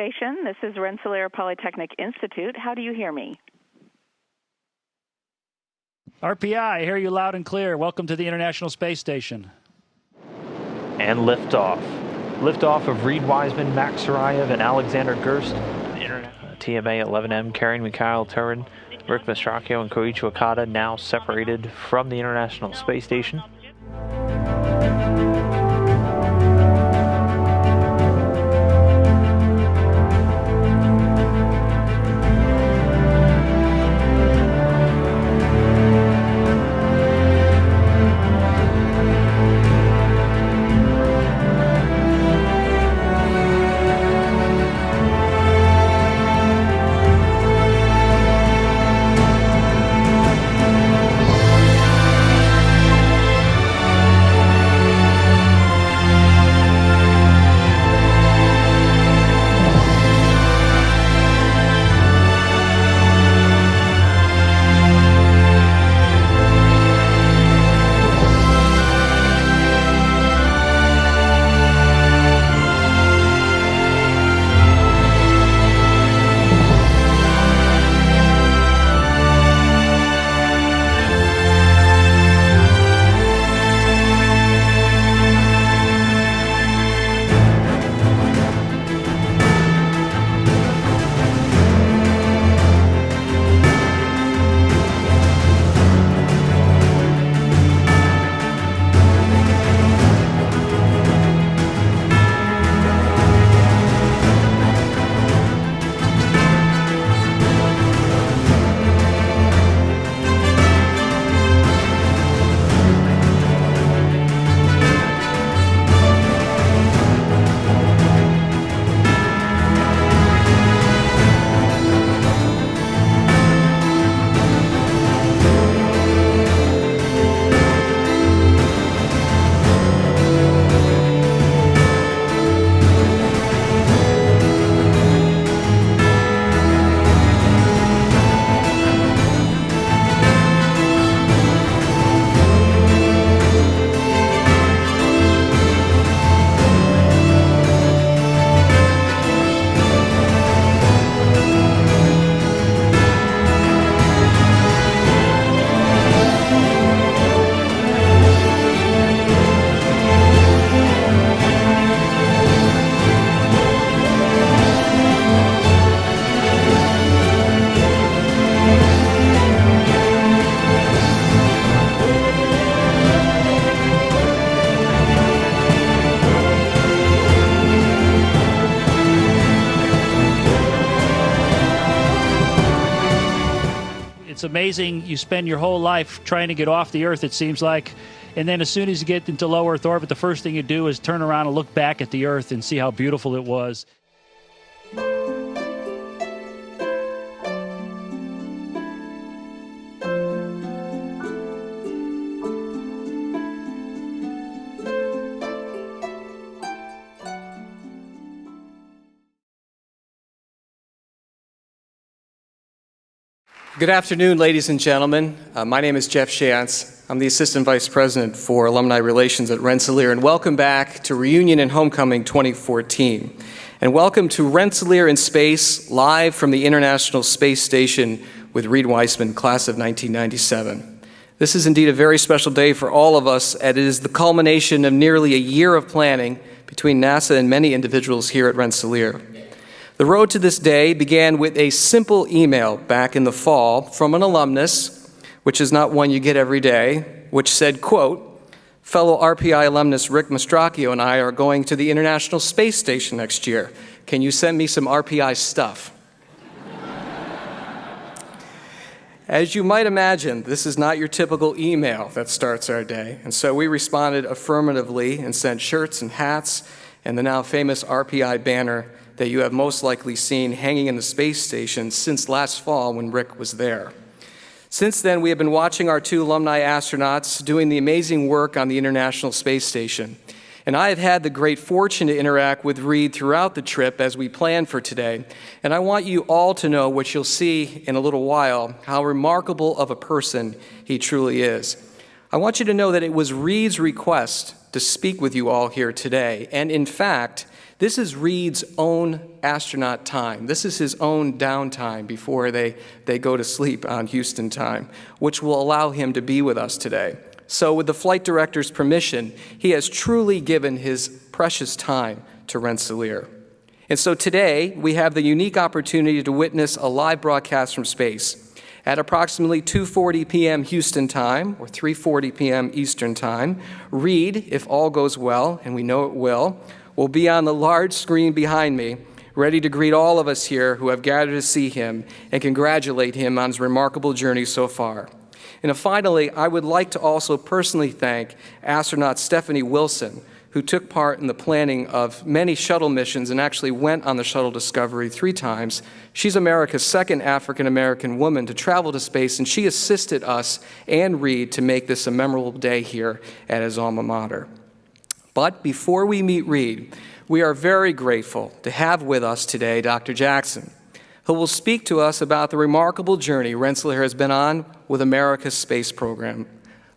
Station. This is Rensselaer Polytechnic Institute. How do you hear me? RPI, I hear you loud and clear. Welcome to the International Space Station. And liftoff. Liftoff of Reid Wiseman, Max Sarayev, and Alexander Gerst. TMA 11M carrying Mikhail Turin, Rick Mastracchio, and Koichi Okada now separated from the International Space Station. It's amazing. You spend your whole life trying to get off the Earth, it seems like, and then as soon as you get into low Earth orbit, the first thing you do is turn around and look back at the Earth and see how beautiful it was. Good afternoon, ladies and gentlemen. My name is Jeff Schanz. I'm the Assistant Vice President for Alumni Relations at Rensselaer, and welcome back to Reunion and Homecoming 2014. And welcome to Rensselaer in Space, live from the International Space Station with Reid Wiseman, class of 1997. This is indeed a very special day for all of us, and it is the culmination of nearly a year of planning between NASA and many individuals here at Rensselaer. The road to this day began with a simple email back in the fall from an alumnus, which is not one you get every day, which said, quote, "Fellow RPI alumnus Rick Mastracchio and I are going to the International Space Station next year. Can you send me some RPI stuff?" As you might imagine, this is not your typical email that starts our day, and so we responded affirmatively and sent shirts and hats and the now famous RPI banner that you have most likely seen hanging in the space station since last fall when Rick was there. Since then, we have been watching our two alumni astronauts doing the amazing work on the International Space Station. And I have had the great fortune to interact with Reid throughout the trip as we planned for today. And I want you all to know, what you'll see in a little while, how remarkable of a person he truly is. I want you to know that it was Reid's request to speak with you all here today. And in fact, This is Reid's own astronaut time. This is his own downtime before they go to sleep on Houston time, which will allow him to be with us today. So with the flight director's permission, he has truly given his precious time to Rensselaer. And so today, we have the unique opportunity to witness a live broadcast from space. At approximately 2:40 p.m. Houston time, or 3:40 p.m. Eastern time, Reid, if all goes well, and we know it will be on the large screen behind me, ready to greet all of us here who have gathered to see him and congratulate him on his remarkable journey so far. And finally, I would like to also personally thank astronaut Stephanie Wilson, who took part in the planning of many shuttle missions and actually went on the shuttle Discovery 3 times. She's America's second African-American woman to travel to space, and she assisted us and Reid to make this a memorable day here at his alma mater. But before we meet Reid, we are very grateful to have with us today Dr. Jackson, who will speak to us about the remarkable journey Rensselaer has been on with America's space program.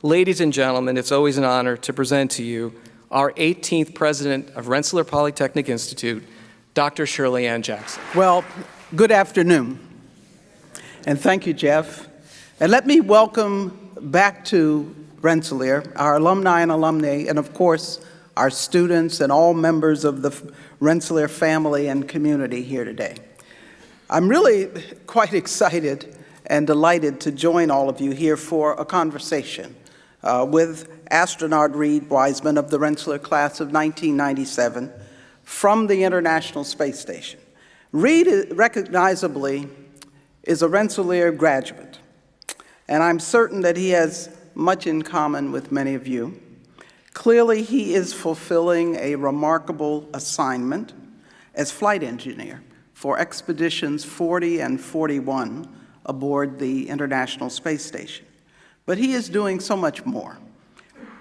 Ladies and gentlemen, it's always an honor to present to you our 18th president of Rensselaer Polytechnic Institute, Dr. Shirley Ann Jackson. Well, good afternoon, and thank you, Jeff. And let me welcome back to Rensselaer our alumni and alumnae, and of course, our students and all members of the Rensselaer family and community here today. I'm really quite excited and delighted to join all of you here for a conversation with Astronaut Reid Wiseman of the Rensselaer class of 1997 from the International Space Station. Reid recognizably is a Rensselaer graduate, and I'm certain that he has much in common with many of you. Clearly, he is fulfilling a remarkable assignment as flight engineer for Expeditions 40 and 41 aboard the International Space Station. But he is doing so much more.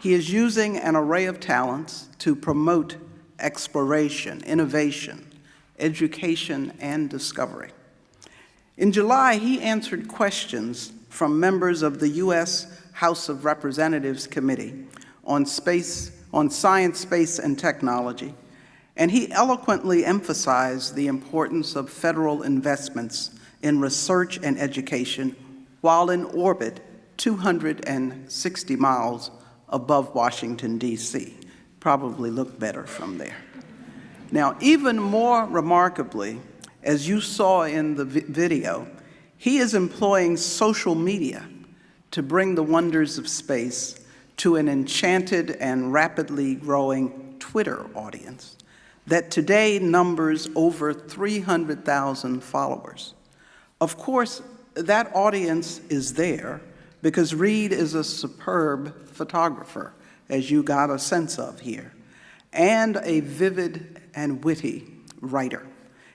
He is using an array of talents to promote exploration, innovation, education, and discovery. In July, he answered questions from members of the U.S. House of Representatives Committee on Science, Space, and Technology, and he eloquently emphasized the importance of federal investments in research and education while in orbit 260 miles above Washington, D.C. Probably look better from there. Now, even more remarkably, as you saw in the video, he is employing social media to bring the wonders of space to an enchanted and rapidly growing Twitter audience that today numbers over 300,000 followers. Of course, that audience is there because Reid is a superb photographer, as you got a sense of here, and a vivid and witty writer,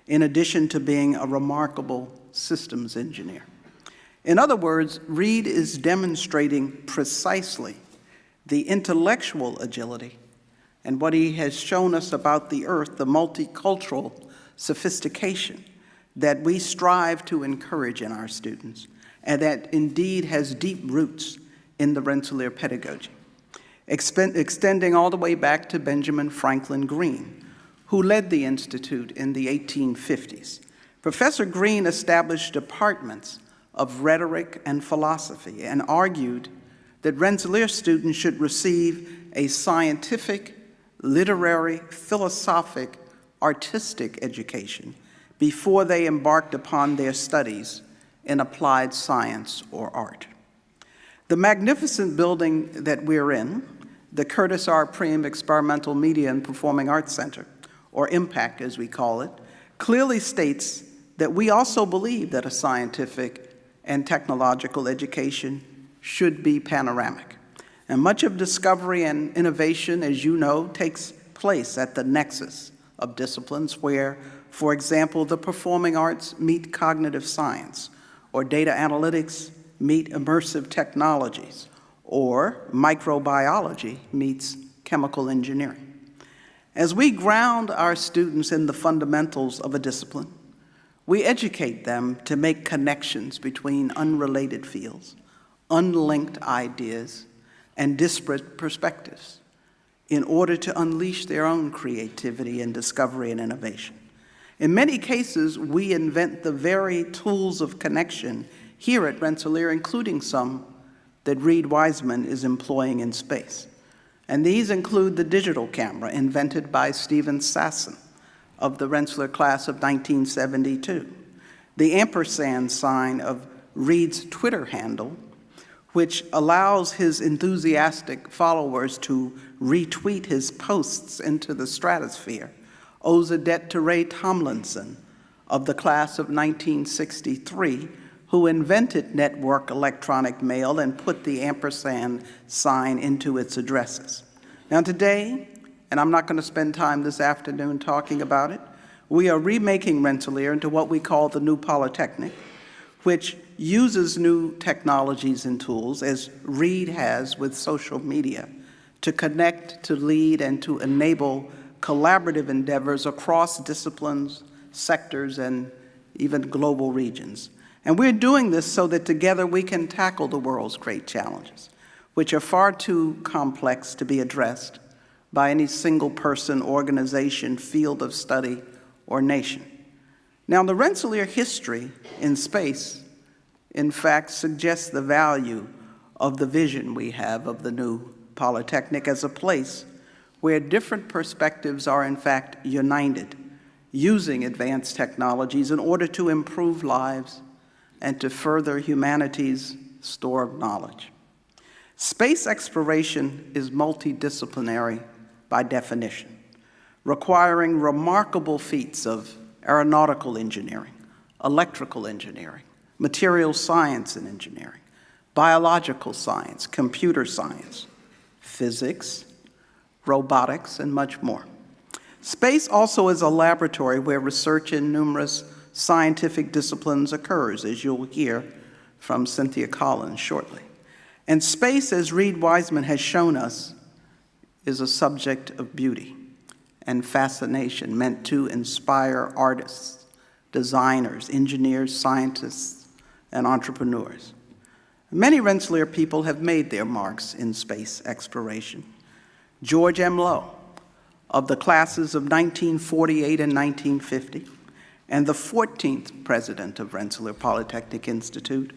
in addition to being a remarkable systems engineer. In other words, Reid is demonstrating precisely the intellectual agility and what he has shown us about the Earth, the multicultural sophistication that we strive to encourage in our students, and that indeed has deep roots in the Rensselaer pedagogy, extending all the way back to Benjamin Franklin Green, who led the Institute in the 1850s. Professor Green established departments of rhetoric and philosophy and argued that Rensselaer students should receive a scientific, literary, philosophic, artistic education before they embarked upon their studies in applied science or art. The magnificent building that we're in, the Curtis R. Priem Experimental Media and Performing Arts Center, or IMPACT as we call it, clearly states that we also believe that a scientific and technological education should be panoramic. And much of discovery and innovation, as you know, takes place at the nexus of disciplines where, for example, the performing arts meet cognitive science, or data analytics meet immersive technologies, or microbiology meets chemical engineering. As we ground our students in the fundamentals of a discipline, we educate them to make connections between unrelated fields, unlinked ideas, and disparate perspectives. in order to unleash their own creativity and discovery and innovation. In many cases, we invent the very tools of connection here at Rensselaer, including some that Reid Wiseman is employing in space. And these include the digital camera invented by Stephen Sasson of the Rensselaer class of 1972, the ampersand sign of Reid's Twitter handle, which allows his enthusiastic followers to retweet his posts into the stratosphere, owes a debt to Ray Tomlinson of the class of 1963, who invented network electronic mail and put the ampersand sign into its addresses. Now today, and I'm not going to spend time this afternoon talking about it, we are remaking Rensselaer into what we call the new Polytechnic, which uses new technologies and tools, as Reid has with social media, to connect, to lead, and to enable collaborative endeavors across disciplines, sectors, and even global regions. And we're doing this so that together we can tackle the world's great challenges, which are far too complex to be addressed by any single person, organization, field of study, or nation. Now, the Rensselaer history in space, in fact, suggests the value of the vision we have of the new Polytechnic as a place where different perspectives are, in fact, united, using advanced technologies in order to improve lives and to further humanity's store of knowledge. Space exploration is multidisciplinary by definition, requiring remarkable feats of aeronautical engineering, electrical engineering, material science and engineering, biological science, computer science, physics, robotics, and much more. Space also is a laboratory where research in numerous scientific disciplines occurs, as you'll hear from Cynthia Collins shortly. And space, as Reid Wiseman has shown us, is a subject of beauty and fascination meant to inspire artists, designers, engineers, scientists, and entrepreneurs. Many Rensselaer people have made their marks in space exploration. George M. Lowe, of the classes of 1948 and 1950, and the 14th president of Rensselaer Polytechnic Institute,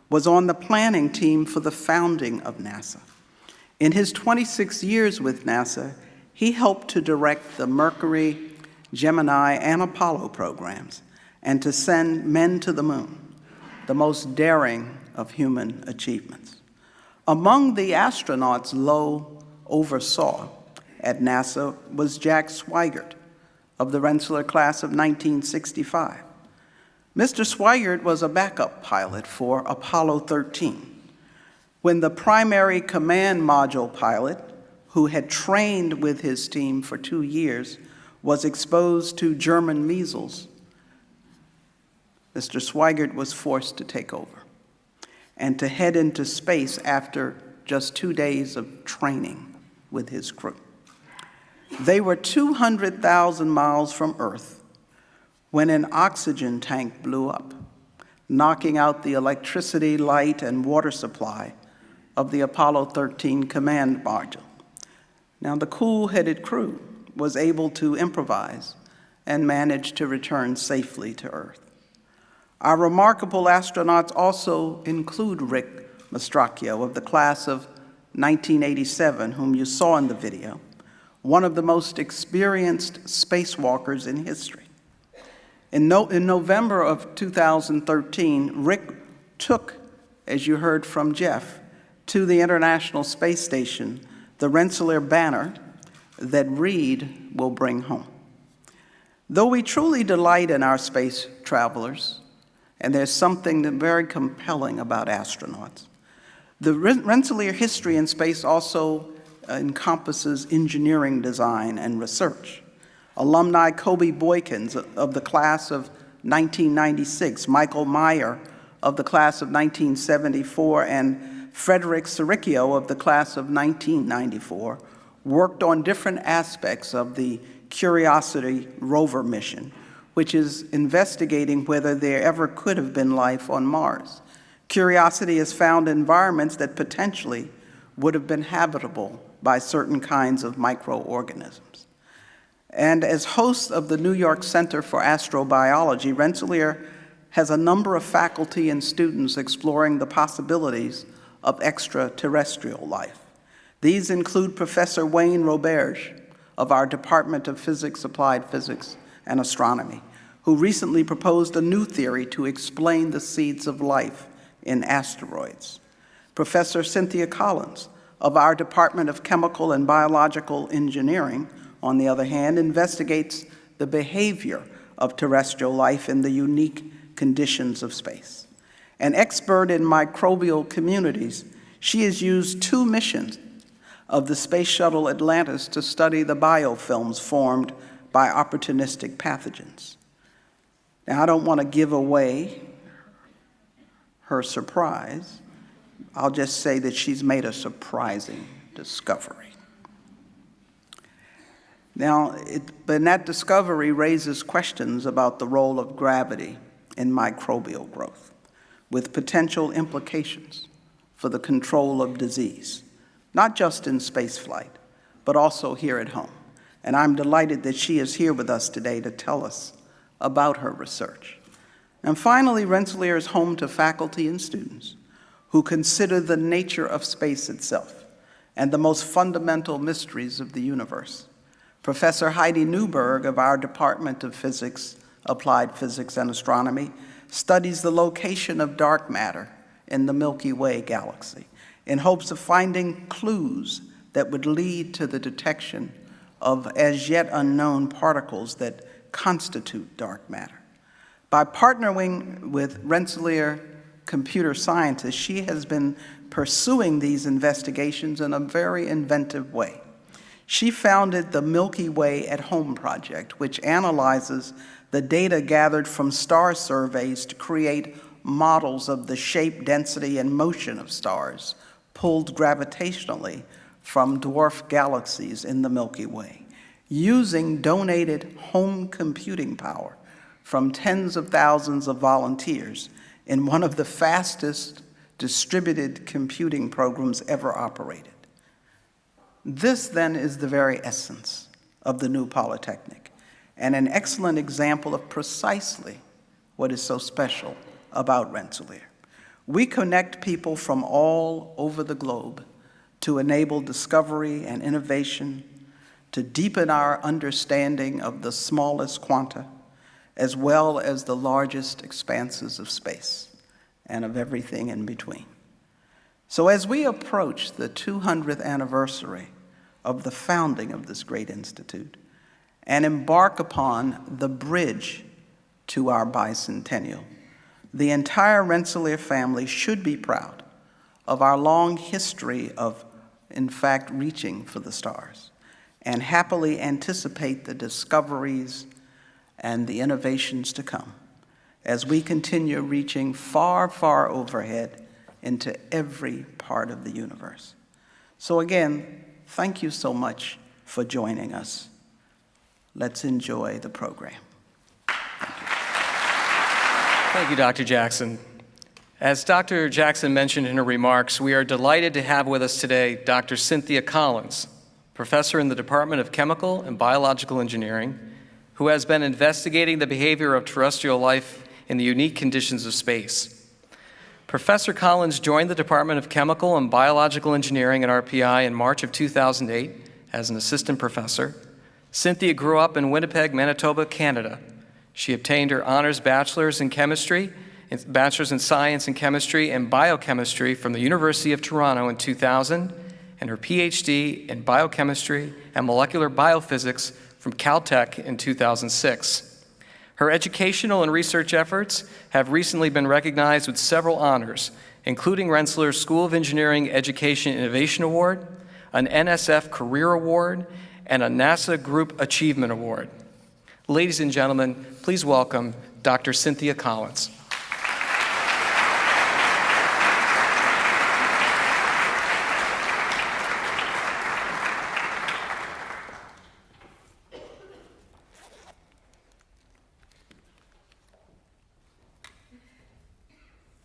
was on the planning team for the founding of NASA. In his 26 years with NASA, he helped to direct the Mercury, Gemini, and Apollo programs, and to send men to the moon, the most daring of human achievements. Among the astronauts Lowe oversaw at NASA was Jack Swigert of the Rensselaer class of 1965. Mr. Swigert was a backup pilot for Apollo 13, when the primary command module pilot, who had trained with his team for 2 years, was exposed to German measles. Mr. Swigert was forced to take over and to head into space after just 2 days of training with his crew. They were 200,000 miles from Earth when an oxygen tank blew up, knocking out the electricity, light, and water supply of the Apollo 13 command module. Now, the cool-headed crew was able to improvise and managed to return safely to Earth. Our remarkable astronauts also include Rick Mastracchio of the class of 1987, whom you saw in the video, one of the most experienced spacewalkers in history. In November of 2013, Rick took, as you heard from Jeff, to the International Space Station the Rensselaer banner that Reid will bring home. Though we truly delight in our space travelers, and there's something very compelling about astronauts, the Rensselaer history in space also encompasses engineering design and research. Alumni Kobe Boykins of the class of 1996, Michael Meyer of the class of 1974, and Frederick Saricchio of the class of 1994 worked on different aspects of the Curiosity rover mission, which is investigating whether there ever could have been life on Mars. Curiosity has found environments that potentially would have been habitable by certain kinds of microorganisms. And as host of the New York Center for Astrobiology, Rensselaer has a number of faculty and students exploring the possibilities of extraterrestrial life. These include Professor Wayne Roberge of our Department of Physics, Applied Physics, and Astronomy, who recently proposed a new theory to explain the seeds of life in asteroids. Professor Cynthia Collins of our Department of Chemical and Biological Engineering, on the other hand, investigates the behavior of terrestrial life in the unique conditions of space. An expert in microbial communities, she has used 2 missions of the Space Shuttle Atlantis to study the biofilms formed by opportunistic pathogens. Now, I don't want to give away her surprise. I'll just say that she's made a surprising discovery. Now, but that discovery raises questions about the role of gravity in microbial growth, with potential implications for the control of disease, not just in spaceflight, but also here at home. And I'm delighted that she is here with us today to tell us about her research. And finally, Rensselaer is home to faculty and students who consider the nature of space itself and the most fundamental mysteries of the universe. Professor Heidi Newberg of our Department of Physics, Applied Physics, and Astronomy studies the location of dark matter in the Milky Way galaxy in hopes of finding clues that would lead to the detection of as yet unknown particles that constitute dark matter. By partnering with Rensselaer computer scientists, she has been pursuing these investigations in a very inventive way. She founded the Milky Way at Home project, which analyzes the data gathered from star surveys to create models of the shape, density, and motion of stars pulled gravitationally from dwarf galaxies in the Milky Way, using donated home computing power from tens of thousands of volunteers in one of the fastest distributed computing programs ever operated. This, then, is the very essence of the new Polytechnic, and an excellent example of precisely what is so special about Rensselaer. We connect people from all over the globe to enable discovery and innovation, to deepen our understanding of the smallest quanta, as well as the largest expanses of space and of everything in between. So as we approach the 200th anniversary of the founding of this great institute and embark upon the bridge to our bicentennial, the entire Rensselaer family should be proud of our long history of, in fact, reaching for the stars, and happily anticipate the discoveries and the innovations to come as we continue reaching far, far overhead into every part of the universe. So again, thank you so much for joining us. Let's enjoy the program. Thank you, Dr. Jackson. As Dr. Jackson mentioned in her remarks, we are delighted to have with us today Dr. Cynthia Collins, professor in the Department of Chemical and Biological Engineering, who has been investigating the behavior of terrestrial life in the unique conditions of space. Professor Collins joined the Department of Chemical and Biological Engineering at RPI in March of 2008 as an assistant professor. Cynthia grew up in Winnipeg, Manitoba, Canada. She obtained her honors bachelor's in chemistry, bachelor's in science in chemistry and biochemistry from the University of Toronto in 2000, and her PhD in biochemistry and molecular biophysics from Caltech in 2006. Her educational and research efforts have recently been recognized with several honors, including Rensselaer School of Engineering Education Innovation Award, an NSF Career Award, and a NASA Group Achievement Award. Ladies and gentlemen, please welcome Dr. Cynthia Collins.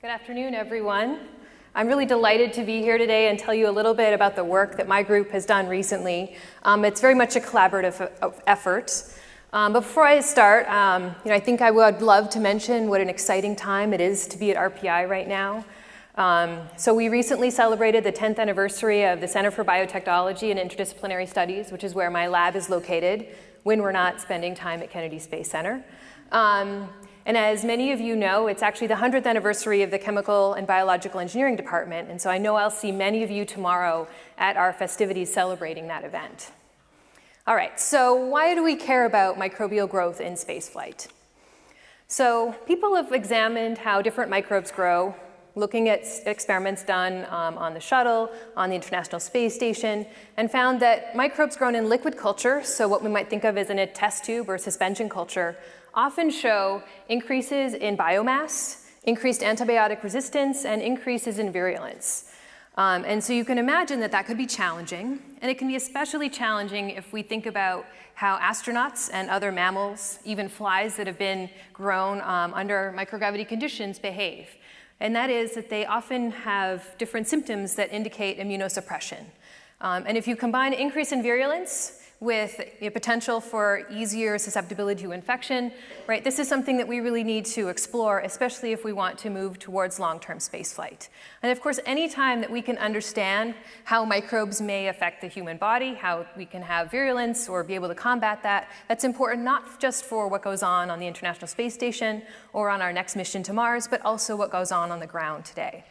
Good afternoon, everyone. I'm really delighted to be here today and tell you a little bit about the work that my group has done recently. It's very much a collaborative effort. But before I start, I think I would love to mention what an exciting time it is to be at RPI right now. So we recently celebrated the 10th anniversary of the Center for Biotechnology and Interdisciplinary Studies, which is where my lab is located when we're not spending time at Kennedy Space Center. And as many of you know, it's actually the 100th anniversary of the Chemical and Biological Engineering Department, and so I know I'll see many of you tomorrow at our festivities celebrating that event. All right, so why do we care about microbial growth in spaceflight? So people have examined how different microbes grow, looking at experiments done on the shuttle, on the International Space Station, and found that microbes grown in liquid culture, so what we might think of as in a test tube or suspension culture, often show increases in biomass, increased antibiotic resistance, and increases in virulence. And so you can imagine that that could be challenging, and it can be especially challenging if we think about how astronauts and other mammals, even flies that have been grown under microgravity conditions, behave. And that is that they often have different symptoms that indicate immunosuppression. And if you combine an increase in virulence with a potential for easier susceptibility to infection, right, this is something that we really need to explore, especially if we want to move towards long-term spaceflight. And of course, any time that we can understand how microbes may affect the human body, how we can have virulence or be able to combat that, that's important not just for what goes on the International Space Station or on our next mission to Mars, but also what goes on the ground today.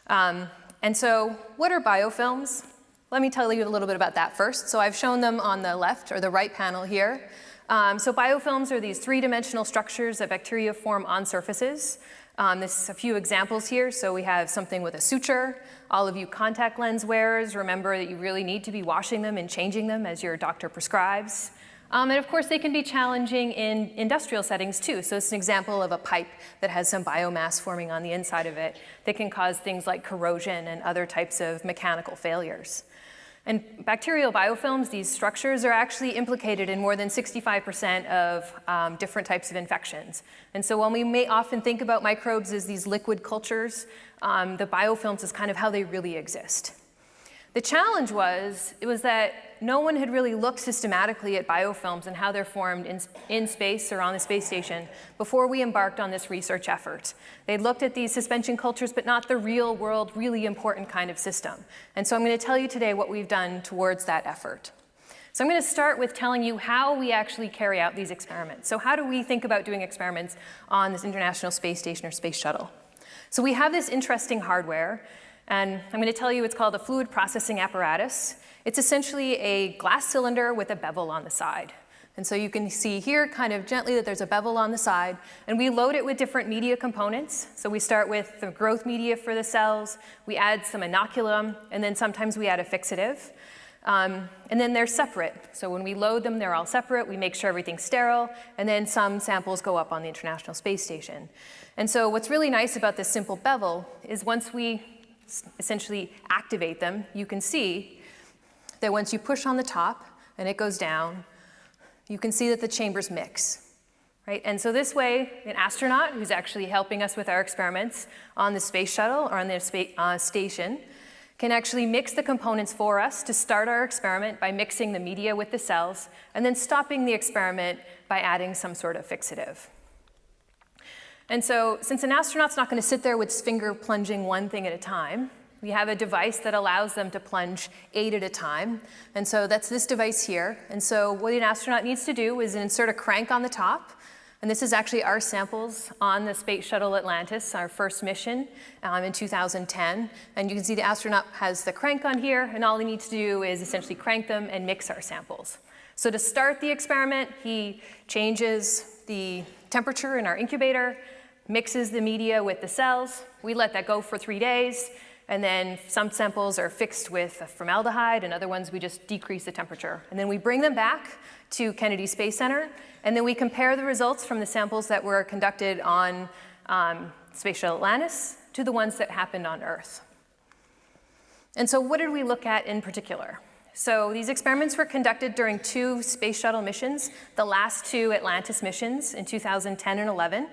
And so what are biofilms? Let me tell you a little bit about that first. So I've shown them on the left or the right panel here. So biofilms are these three-dimensional structures that bacteria form on surfaces. This is a few examples here. So we have something with a suture. All of you contact lens wearers, remember that you really need to be washing them and changing them as your doctor prescribes. And of course, they can be challenging in industrial settings too. So it's an example of a pipe that has some biomass forming on the inside of it that can cause things like corrosion and other types of mechanical failures. And bacterial biofilms, these structures, are actually implicated in more than 65% of different types of infections. And so while we may often think about microbes as these liquid cultures, the biofilms is kind of how they really exist. The challenge was that no one had really looked systematically at biofilms and how they're formed in space or on the space station before we embarked on this research effort. They'd looked at these suspension cultures, but not the real world, really important kind of system. And so I'm going to tell you today what we've done towards that effort. So I'm going to start with telling you how we actually carry out these experiments. So how do we think about doing experiments on this International Space Station or Space Shuttle? So we have this interesting hardware. And I'm going to tell you it's called a fluid processing apparatus. It's essentially a glass cylinder with a bevel on the side. And so you can see here kind of gently that there's a bevel on the side. And we load it with different media components. So we start with the growth media for the cells. We add some inoculum. And then sometimes we add a fixative. And then they're separate. So when we load them, they're all separate. We make sure everything's sterile. And then some samples go up on the International Space Station. And so what's really nice about this simple bevel is once we essentially activate them, you can see that once you push on the top and it goes down, you can see that the chambers mix, right? And so this way, an astronaut who's actually helping us with our experiments on the space shuttle or on the station can actually mix the components for us to start our experiment by mixing the media with the cells and then stopping the experiment by adding some sort of fixative. And so since an astronaut's not going to sit there with his finger plunging one thing at a time, we have a device that allows them to plunge 8 at a time. And so that's this device here. And so what an astronaut needs to do is insert a crank on the top. And this is actually our samples on the Space Shuttle Atlantis, our first mission in 2010. And you can see the astronaut has the crank on here, and all he needs to do is essentially crank them and mix our samples. So to start the experiment, he changes the temperature in our incubator, mixes the media with the cells. We let that go for 3 days, and then some samples are fixed with formaldehyde, and other ones we just decrease the temperature. And then we bring them back to Kennedy Space Center, and then we compare the results from the samples that were conducted on Space Shuttle Atlantis to the ones that happened on Earth. And so what did we look at in particular? So these experiments were conducted during 2 Space Shuttle missions, the last 2 Atlantis missions in 2010 and 11.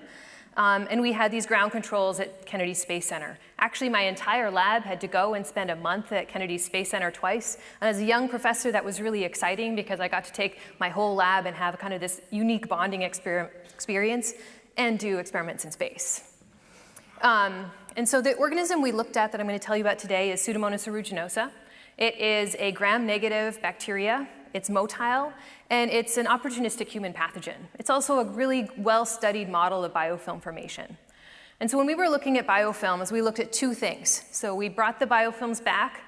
And we had these ground controls at Kennedy Space Center. Actually, my entire lab had to go and spend a month at Kennedy Space Center twice. And as a young professor, that was really exciting because I got to take my whole lab and have kind of this unique bonding experience and do experiments in space. And so the organism we looked at that I'm going to tell you about today is Pseudomonas aeruginosa. It is a gram-negative bacteria. It's motile, and it's an opportunistic human pathogen. It's also a really well-studied model of biofilm formation. And so when we were looking at biofilms, we looked at two things. So we brought the biofilms back,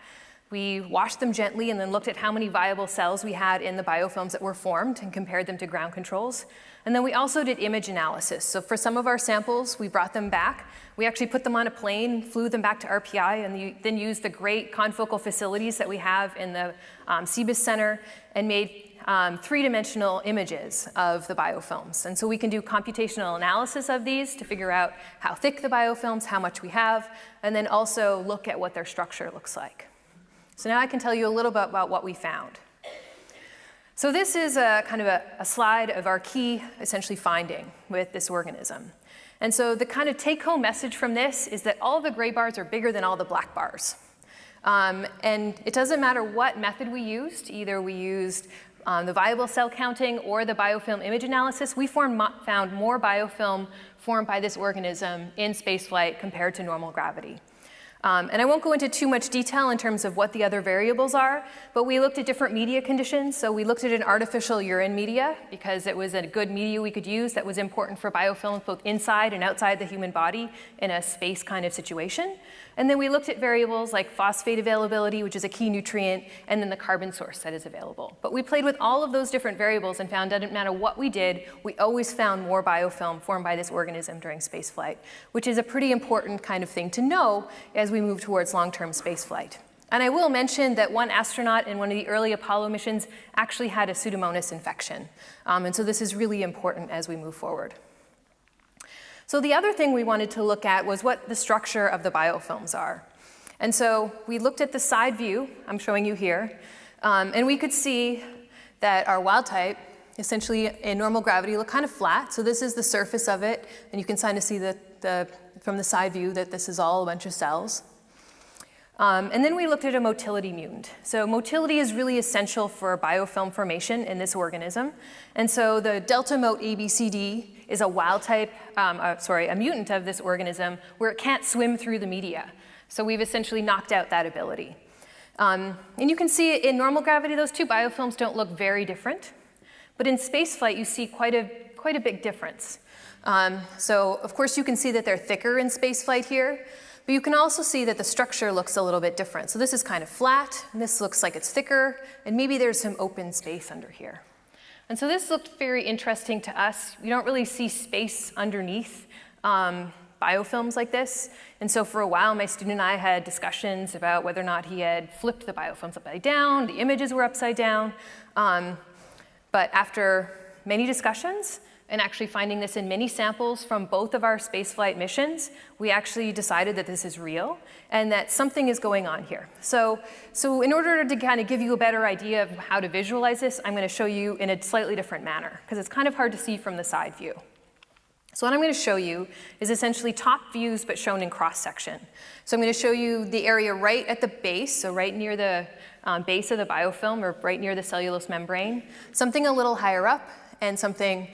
we washed them gently, and then looked at how many viable cells we had in the biofilms that were formed and compared them to ground controls. And then we also did image analysis. So for some of our samples, we brought them back. We actually put them on a plane, flew them back to RPI, and then used the great confocal facilities that we have in the CBIS Center and made three-dimensional images of the biofilms. And so we can do computational analysis of these to figure out how thick the biofilms, how much we have, and then also look at what their structure looks like. So now I can tell you a little bit about what we found. So this is kind of a slide of our key, essentially, finding with this organism. And so the kind of take-home message from this is that all the gray bars are bigger than all the black bars. And it doesn't matter what method we used. Either we used the viable cell counting or the biofilm image analysis. We found more biofilm formed by this organism in spaceflight compared to normal gravity. And I won't go into too much detail in terms of what the other variables are, but we looked at different media conditions. So we looked at an artificial urine media because it was a good media we could use that was important for biofilms both inside and outside the human body in a space kind of situation. And then we looked at variables like phosphate availability, which is a key nutrient, and then the carbon source that is available. But we played with all of those different variables and found that it didn't matter what we did, we always found more biofilm formed by this organism during spaceflight, which is a pretty important kind of thing to know as we move towards long-term spaceflight. And I will mention that one astronaut in one of the early Apollo missions actually had a Pseudomonas infection. And so this is really important as we move forward. So the other thing we wanted to look at was what the structure of the biofilms are. And so we looked at the side view, I'm showing you here, and we could see that our wild type, essentially in normal gravity, look kind of flat. So this is the surface of it, and you can kind of see from the side view that this is all a bunch of cells. And then we looked at a motility mutant. So motility is really essential for biofilm formation in this organism. And so the delta mote ABCD is a wild type, a mutant of this organism where it can't swim through the media. So we've essentially knocked out that ability. And you can see in normal gravity, those two biofilms don't look very different. But in spaceflight, you see quite a big difference. So of course, you can see that they're thicker in spaceflight here. But you can also see that the structure looks a little bit different. So this is kind of flat, and this looks like it's thicker, and maybe there's some open space under here. And so this looked very interesting to us. We don't really see space underneath biofilms like this. And so for a while, my student and I had discussions about whether or not he had flipped the biofilms upside down, the images were upside down. But after many discussions, and actually finding this in many samples from both of our spaceflight missions, we actually decided that this is real and that something is going on here. So in order to kind of give you a better idea of how to visualize this, I'm going to show you in a slightly different manner because it's kind of hard to see from the side view. So what I'm going to show you is essentially top views but shown in cross-section. So I'm going to show you the area right at the base, so right near the base of the biofilm or right near the cellulose membrane, something a little higher up, and something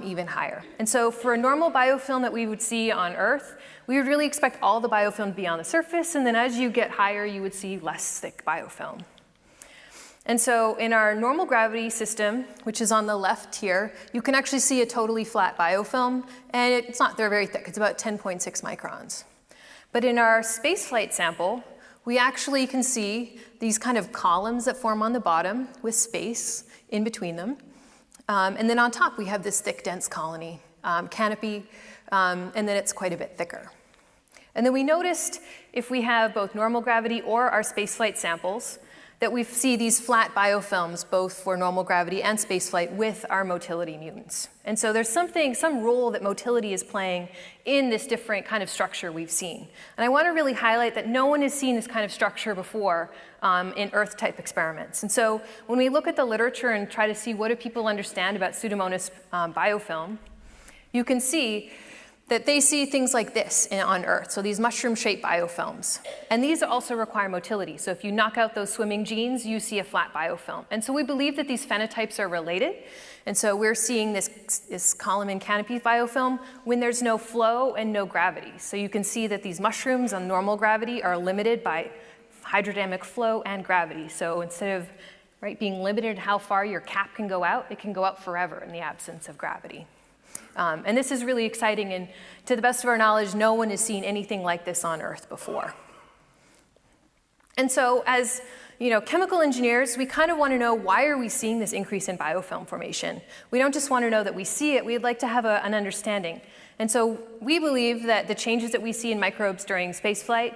even higher. And so for a normal biofilm that we would see on Earth, we would really expect all the biofilm to be on the surface, and then as you get higher, you would see less thick biofilm. And so in our normal gravity system, which is on the left here, you can actually see a totally flat biofilm, and they're very thick. It's about 10.6 microns. But in our spaceflight sample, we actually can see these kind of columns that form on the bottom with space in between them. And then on top, we have this thick, dense colony canopy, and then it's quite a bit thicker. And then we noticed if we have both normal gravity or our spaceflight samples, that we see these flat biofilms both for normal gravity and spaceflight with our motility mutants. And so there's some role that motility is playing in this different kind of structure we've seen. And I want to really highlight that no one has seen this kind of structure before in Earth-type experiments. And so when we look at the literature and try to see what do people understand about Pseudomonas biofilm, you can see that they see things like this on Earth, so these mushroom-shaped biofilms. And these also require motility. So if you knock out those swimming genes, you see a flat biofilm. And so we believe that these phenotypes are related. And so we're seeing this column and canopy biofilm when there's no flow and no gravity. So you can see that these mushrooms on normal gravity are limited by hydrodynamic flow and gravity. So instead of being limited how far your cap can go out, it can go out forever in the absence of gravity. And this is really exciting, and to the best of our knowledge, no one has seen anything like this on Earth before. And so as chemical engineers, we kind of want to know, why are we seeing this increase in biofilm formation? We don't just want to know that we see it, we'd like to have an understanding. And so we believe that the changes that we see in microbes during spaceflight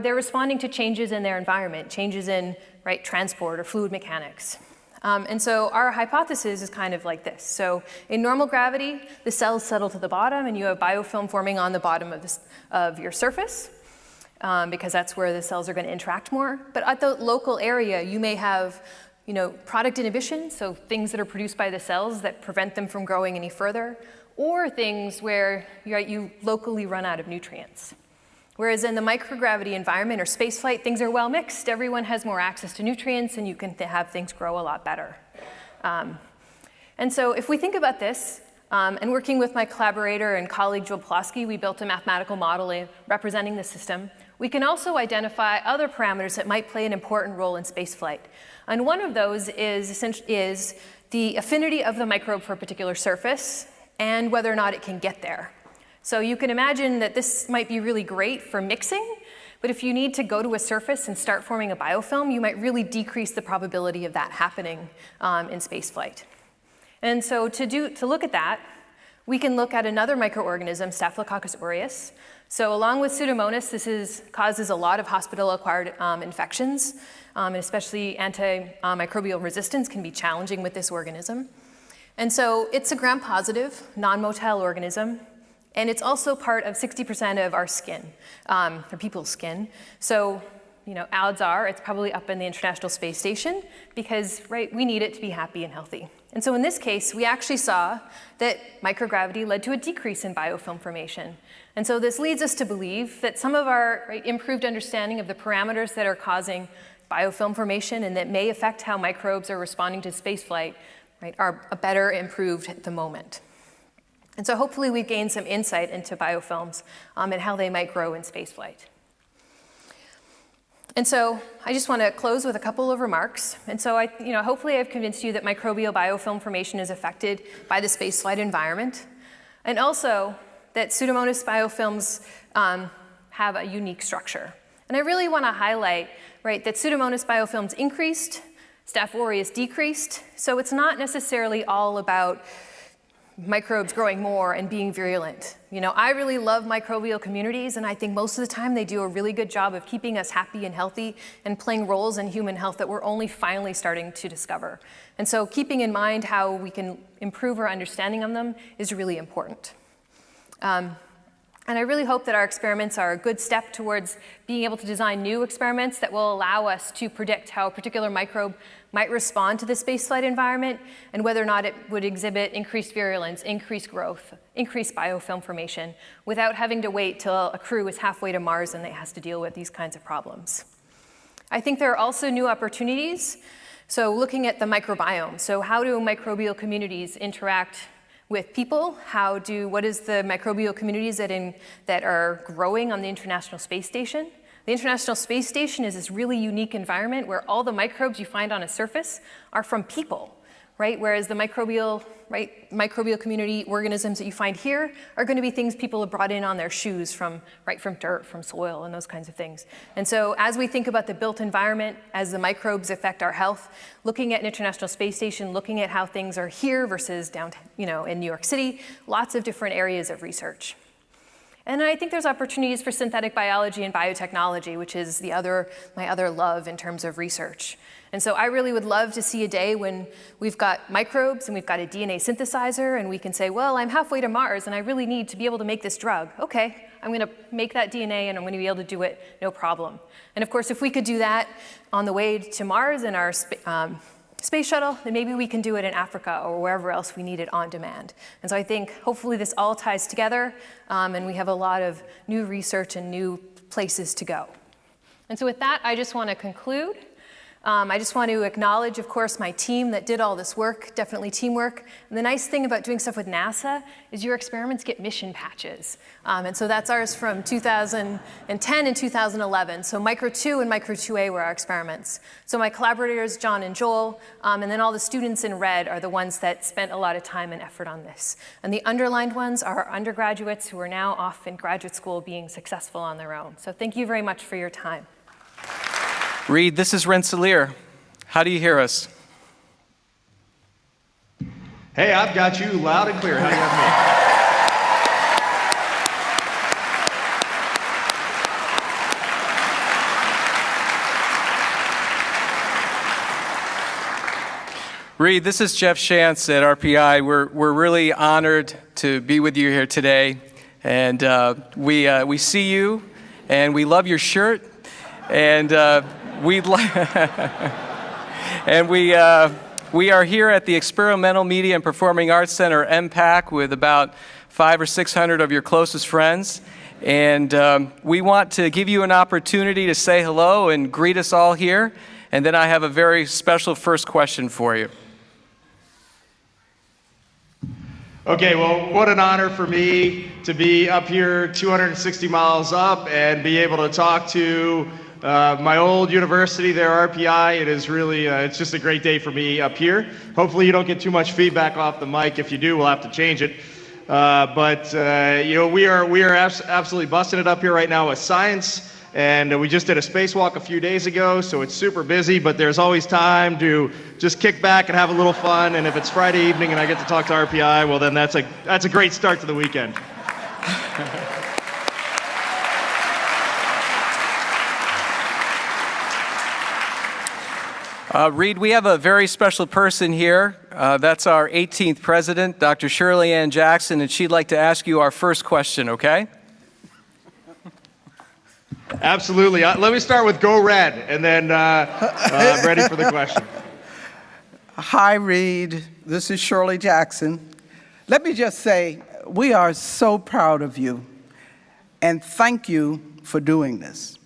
they're responding to changes in their environment, changes in transport or fluid mechanics. And so our hypothesis is kind of like this. So in normal gravity, the cells settle to the bottom and you have biofilm forming on the bottom of your surface because that's where the cells are going to interact more. But at the local area, you may have product inhibition, so things that are produced by the cells that prevent them from growing any further, or things where you locally run out of nutrients. Whereas in the microgravity environment or spaceflight, things are well mixed. Everyone has more access to nutrients, and you can have things grow a lot better. And so if we think about this, and working with my collaborator and colleague Joel Pulaski, we built a mathematical model representing the system. We can also identify other parameters that might play an important role in spaceflight. And one of those is the affinity of the microbe for a particular surface and whether or not it can get there. So you can imagine that this might be really great for mixing, but if you need to go to a surface and start forming a biofilm, you might really decrease the probability of that happening in spaceflight. And so to look at that, we can look at another microorganism, Staphylococcus aureus. So along with Pseudomonas, this causes a lot of hospital-acquired infections, and especially antimicrobial resistance can be challenging with this organism. And so it's a gram-positive, non-motile organism. And it's also part of 60% of our skin, or people's skin. So, odds are it's probably up in the International Space Station because, we need it to be happy and healthy. And so in this case, we actually saw that microgravity led to a decrease in biofilm formation. And so this leads us to believe that some of our improved understanding of the parameters that are causing biofilm formation and that may affect how microbes are responding to spaceflight, are better improved at the moment. And so hopefully we've gained some insight into biofilms and how they might grow in spaceflight. And so I just want to close with a couple of remarks. And so hopefully I've convinced you that microbial biofilm formation is affected by the spaceflight environment, and also that Pseudomonas biofilms have a unique structure. And I really want to highlight that Pseudomonas biofilms increased, Staph aureus decreased. So it's not necessarily all about microbes growing more and being virulent. I really love microbial communities, and I think most of the time they do a really good job of keeping us happy and healthy and playing roles in human health that we're only finally starting to discover. And so keeping in mind how we can improve our understanding of them is really important. And I really hope that our experiments are a good step towards being able to design new experiments that will allow us to predict how a particular microbe might respond to the spaceflight environment and whether or not it would exhibit increased virulence, increased growth, increased biofilm formation without having to wait till a crew is halfway to Mars and it has to deal with these kinds of problems. I think there are also new opportunities. So looking at the microbiome. So how do microbial communities interact with people? What is the microbial communities that are growing on the International Space Station? The International Space Station is this really unique environment where all the microbes you find on a surface are from people, Whereas the microbial community organisms that you find here are going to be things people have brought in on their shoes from dirt, from soil, and those kinds of things. And so as we think about the built environment, as the microbes affect our health, looking at an International Space Station, looking at how things are here versus down, in New York City, lots of different areas of research. And I think there's opportunities for synthetic biology and biotechnology, which is my other love in terms of research. And so I really would love to see a day when we've got microbes and we've got a DNA synthesizer and we can say, well, I'm halfway to Mars and I really need to be able to make this drug. Okay, I'm going to make that DNA and I'm going to be able to do it, no problem. And of course, if we could do that on the way to Mars in our space shuttle, then maybe we can do it in Africa or wherever else we need it on demand. And so I think hopefully this all ties together, and we have a lot of new research and new places to go. And so with that, I just want to conclude. I just want to acknowledge, of course, my team that did all this work, definitely teamwork. And the nice thing about doing stuff with NASA is your experiments get mission patches. And so that's ours from 2010 and 2011. So Micro 2 and Micro 2A were our experiments. So my collaborators, John and Joel, and then all the students in red are the ones that spent a lot of time and effort on this. And the underlined ones are our undergraduates who are now off in graduate school being successful on their own. So thank you very much for your time. Reid, this is Rensselaer. How do you hear us? Hey, I've got you loud and clear. How do you have me? Reid, this is Jeff Schanz at RPI. We're really honored to be with you here today. And we see you, and we love your shirt. And we are here at the Experimental Media and Performing Arts Center, MPAC, with about 500 or 600 of your closest friends. And we want to give you an opportunity to say hello and greet us all here. And then I have a very special first question for you. Okay, well, what an honor for me to be up here 260 miles up and be able to talk to my old university there, RPI. It is really, it's just a great day for me up here. Hopefully you don't get too much feedback off the mic. If you do, we'll have to change it. But you know, we are absolutely busting it up here right now with science. And we just did a spacewalk a few days ago, so it's super busy, but there's always time to just kick back and have a little fun. And if it's Friday evening and I get to talk to RPI, well, then that's a great start to the weekend. Reid, we have a very special person here. That's our 18th president, Dr. Shirley Ann Jackson, and she'd like to ask you our first question, okay? Absolutely. Let me start with Go Red, and then I'm ready for the question. Hi, Reid. This is Shirley Jackson. Let me just say, we are so proud of you, and thank you for doing this.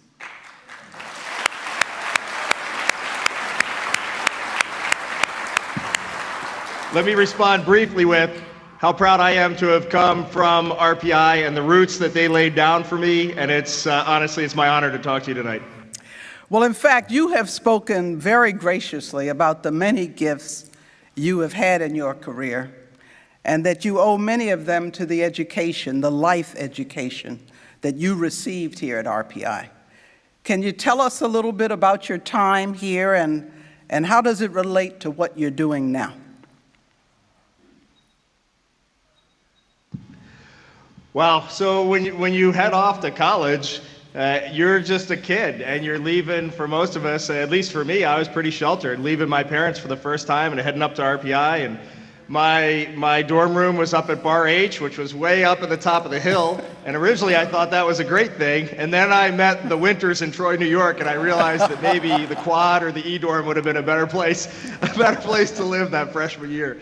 Let me respond briefly with how proud I am to have come from RPI and the roots that they laid down for me, and it's honestly, it's my honor to talk to you tonight. Well, in fact, you have spoken very graciously about the many gifts you have had in your career, and that you owe many of them to the education, the life education, that you received here at RPI. Can you tell us a little bit about your time here, and how does it relate to what you're doing now? Wow, so when you head off to college, you're just a kid, and you're leaving, for most of us, at least for me, I was pretty sheltered, leaving my parents for the first time and heading up to RPI, and my dorm room was up at Bar H, which was way up at the top of the hill, and originally I thought that was a great thing, and then I met the Winters in Troy, New York, and I realized that maybe the quad or the E-dorm would have been a better place to live that freshman year.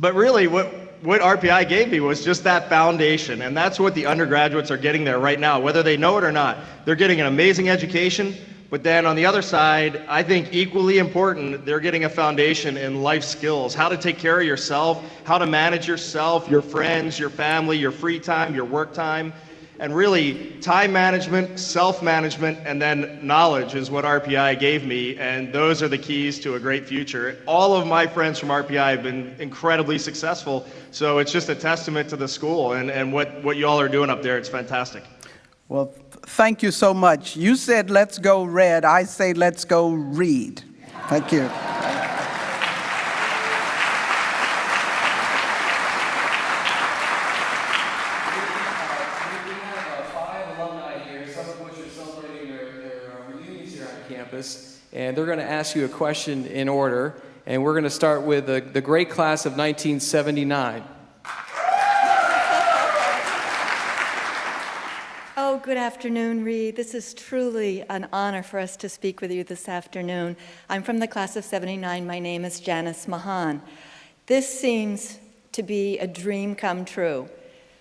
But really, what RPI gave me was just that foundation, and that's what the undergraduates are getting there right now, whether they know it or not. They're getting an amazing education, but then on the other side, I think equally important, they're getting a foundation in life skills, how to take care of yourself, how to manage yourself, your friends, your family, your free time, your work time. And really, time management, self-management, and then knowledge is what RPI gave me, and those are the keys to a great future. All of my friends from RPI have been incredibly successful, so it's just a testament to the school and what you all are doing up there. It's fantastic. Well, thank you so much. You said, let's go red. I say, let's go Reid. Thank you. And they're going to ask you a question in order, and we're going to start with the great class of 1979. Oh, Good afternoon, Reid. This is truly an honor for us to speak with you this afternoon. I'm from the class of '79. My name is Janice Mahan. This seems to be a dream come true.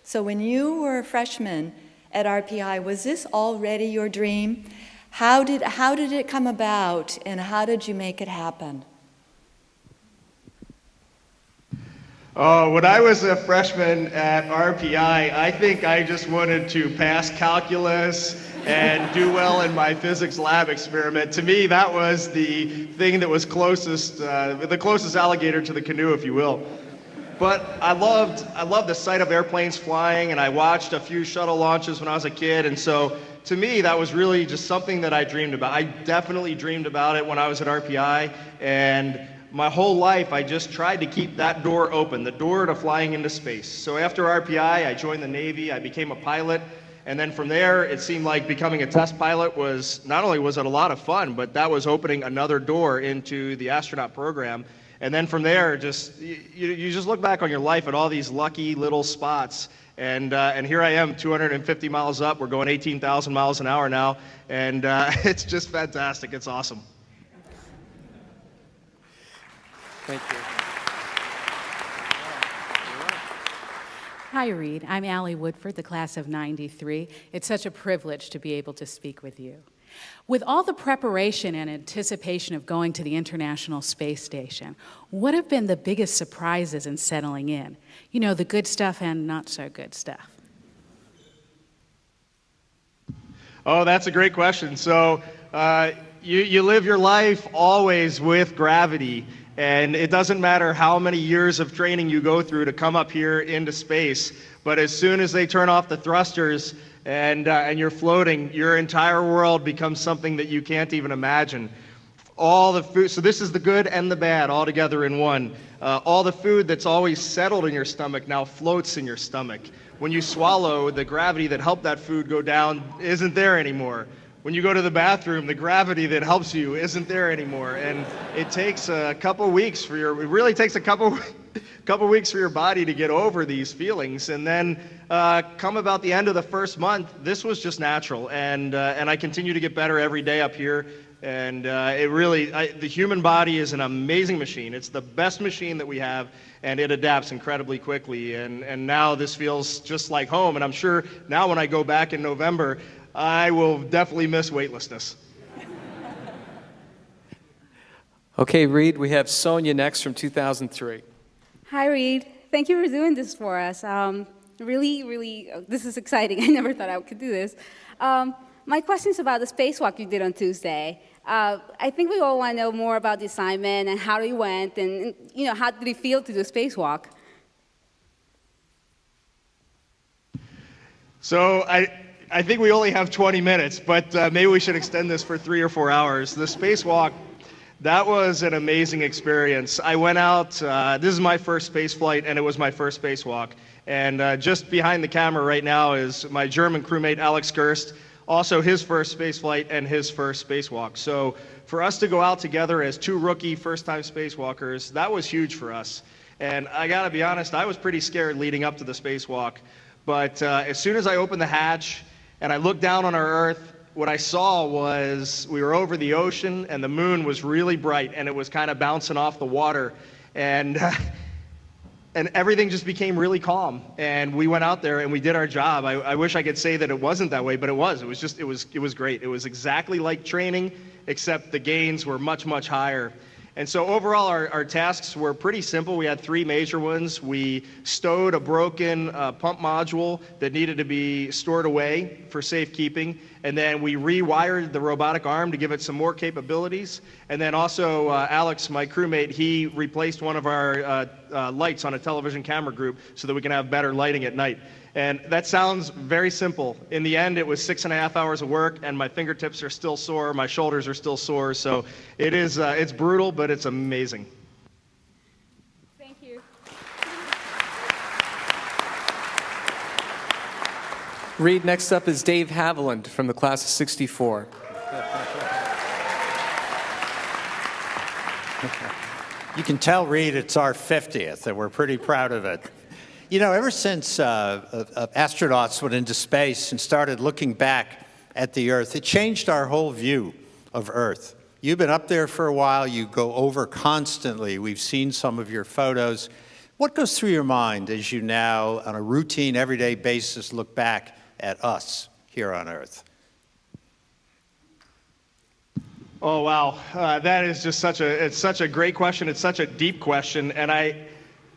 So when you were a freshman at RPI, was this already your dream? How did it come about, and how did you make it happen? Oh, when I was a freshman at RPI, I think I just wanted to pass calculus and do well in my physics lab experiment. To me, that was the thing that was closest, the closest alligator to the canoe, if you will. But I loved the sight of airplanes flying, and I watched a few shuttle launches when I was a kid, and so to me, that was really just something that I dreamed about. I definitely dreamed about it when I was at RPI, and my whole life, I just tried to keep that door open, the door to flying into space. So after RPI, I joined the Navy, I became a pilot, and then from there, it seemed like becoming a test pilot was, not only was it a lot of fun, but that was opening another door into the astronaut program. And then from there, just you just look back on your life at all these lucky little spots, and here I am, 250 miles up, we're going 18,000 miles an hour now, and it's just fantastic, it's awesome. Thank you. Hi, Reid. I'm Allie Woodford, the class of '93. It's such a privilege to be able to speak with you. With all the preparation and anticipation of going to the International Space Station, what have been the biggest surprises in settling in? You know, the good stuff and not so good stuff. Oh, that's a great question. So you live your life always with gravity. And it doesn't matter how many years of training you go through to come up here into space, but as soon as they turn off the thrusters and you're floating, your entire world becomes something that you can't even imagine. All the food, so this is the good and the bad all together in one. All the food that's always settled in your stomach now floats in your stomach. When you swallow, the gravity that helped that food go down isn't there anymore. When you go to the bathroom, the gravity that helps you isn't there anymore, and it takes a couple weeks for it really takes a couple weeks for your body to get over these feelings, and then come about the end of the first month, this was just natural, and I continue to get better every day up here, and the human body is an amazing machine. It's the best machine that we have, and it adapts incredibly quickly, and now this feels just like home, and I'm sure now when I go back in November, I will definitely miss weightlessness. Okay, Reid, we have Sonia next from 2003. Hi, Reid. Thank you for doing this for us. Really, this is exciting. I never thought I could do this. My question is about the spacewalk you did on Tuesday. I think we all want to know more about the assignment and how it went, and how did it feel to do a spacewalk? So I think we only have 20 minutes, but maybe we should extend this for 3 or 4 hours. The spacewalk, that was an amazing experience. I went out, this is my first space flight, and it was my first spacewalk. And just behind the camera right now is my German crewmate, Alex Gerst, also his first space flight and his first spacewalk. So for us to go out together as two rookie first-time spacewalkers, that was huge for us. And I gotta be honest, I was pretty scared leading up to the spacewalk. But as soon as I opened the hatch, and I looked down on our Earth, what I saw was we were over the ocean and the moon was really bright and it was kind of bouncing off the water, and everything just became really calm, and we went out there and we did our job. I wish I could say that it wasn't that way, but it was. It was great. It was exactly like training, except the gains were much, much higher. And so overall, our tasks were pretty simple. We had 3 major ones. We stowed a broken pump module that needed to be stored away for safekeeping. And then we rewired the robotic arm to give it some more capabilities. And then also, Alex, my crewmate, he replaced one of our lights on a television camera group so that we can have better lighting at night. And that sounds very simple. In the end, it was 6.5 hours of work, and my fingertips are still sore, my shoulders are still sore, so it is, it's brutal, but it's amazing. Thank you. Reid, next up is Dave Haviland from the class of '64. You can tell, Reid, it's our 50th, and we're pretty proud of it. You know, ever since astronauts went into space and started looking back at the Earth, it changed our whole view of Earth. You've been up there for a while. You go over constantly. We've seen some of your photos. What goes through your mind as you now, on a routine, everyday basis, look back at us here on Earth? Oh, wow. That is just such a great question. It's such a deep question. And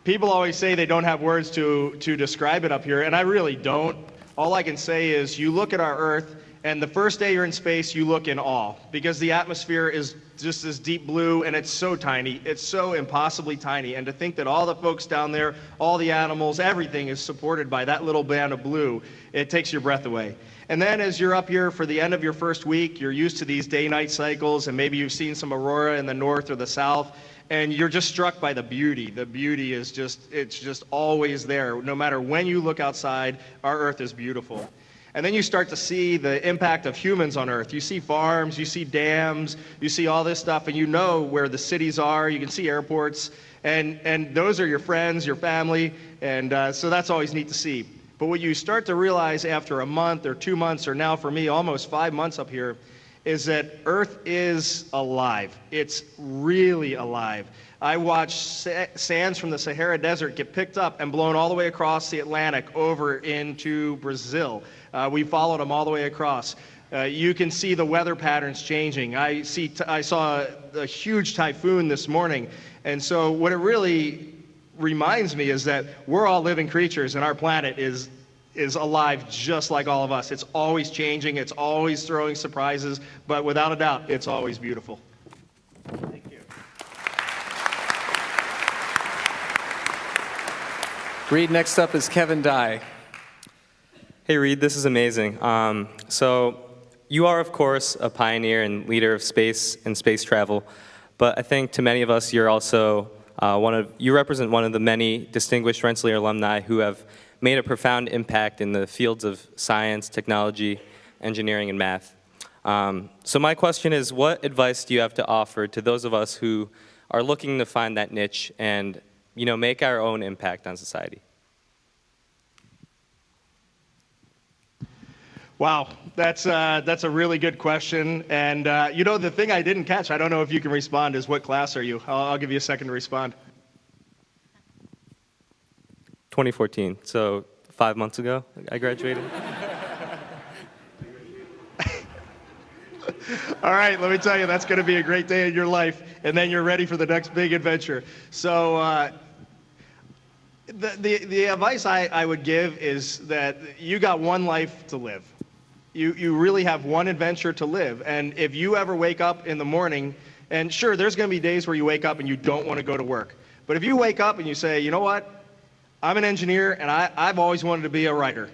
people always say they don't have words to describe it up here, and I really don't. All I can say is you look at our Earth, and the first day you're in space, you look in awe, because the atmosphere is just this deep blue, and it's so tiny. It's so impossibly tiny. And to think that all the folks down there, all the animals, everything is supported by that little band of blue, it takes your breath away. And then as you're up here for the end of your first week, you're used to these day-night cycles, and maybe you've seen some aurora in the north or the south, and you're just struck by the beauty. The beauty is it's just always there. No matter when you look outside, our Earth is beautiful. And then you start to see the impact of humans on Earth. You see farms, you see dams, you see all this stuff, and you know where the cities are. You can see airports, and those are your friends, your family, and so that's always neat to see. But what you start to realize after a month or 2 months, or now for me, almost 5 months up here, is that Earth is alive. It's really alive. I watched sands from the Sahara Desert get picked up and blown all the way across the Atlantic over into Brazil. We followed them all the way across. You can see the weather patterns changing. I saw a huge typhoon this morning. And so what it really reminds me is that we're all living creatures, and our planet is alive just like all of us. It's always changing. It's always throwing surprises. But without a doubt, it's always beautiful. Thank you. Reid, next up is Kevin Dye. Hey Reid, this is amazing. So you are, of course, a pioneer and leader of space and space travel, but I think to many of us, you're also you represent one of the many distinguished Rensselaer alumni who have made a profound impact in the fields of science, technology, engineering, and math. So my question is, what advice do you have to offer to those of us who are looking to find that niche and make our own impact on society? Wow, that's a really good question. And the thing I didn't catch, I don't know if you can respond, is what class are you? I'll give you a second to respond. 2014, so 5 months ago I graduated. All right, let me tell you, that's going to be a great day in your life, and then you're ready for the next big adventure. So the advice I would give is that you got one life to live. You really have one adventure to live, and if you ever wake up in the morning, and sure, there's going to be days where you wake up and you don't want to go to work, but if you wake up and you say, you know what, I'm an engineer and I've always wanted to be a writer,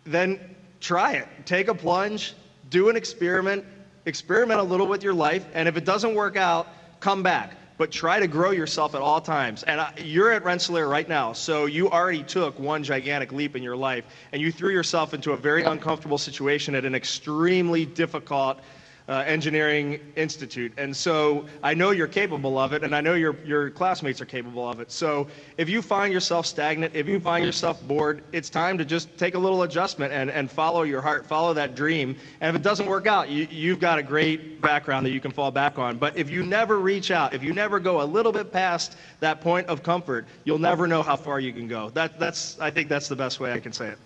then try it. Take a plunge, do an experiment a little with your life, and if it doesn't work out, come back. But try to grow yourself at all times. And you're at Rensselaer right now, so you already took one gigantic leap in your life, and you threw yourself into a very uncomfortable situation at an extremely difficult engineering institute. And so I know you're capable of it, and I know your classmates are capable of it. So if you find yourself stagnant, if you find yourself bored, it's time to just take a little adjustment and follow your heart, follow that dream. And if it doesn't work out, you've got a great background that you can fall back on. But if you never reach out, if you never go a little bit past that point of comfort, you'll never know how far you can go. I think that's the best way I can say it.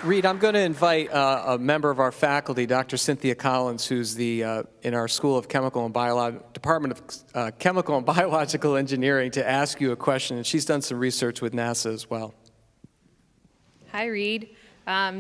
Reid, I'm going to invite a member of our faculty, Dr. Cynthia Collins, who's in our School of Chemical and Department of Chemical and Biological Engineering, to ask you a question. And she's done some research with NASA as well. Hi, Reid. I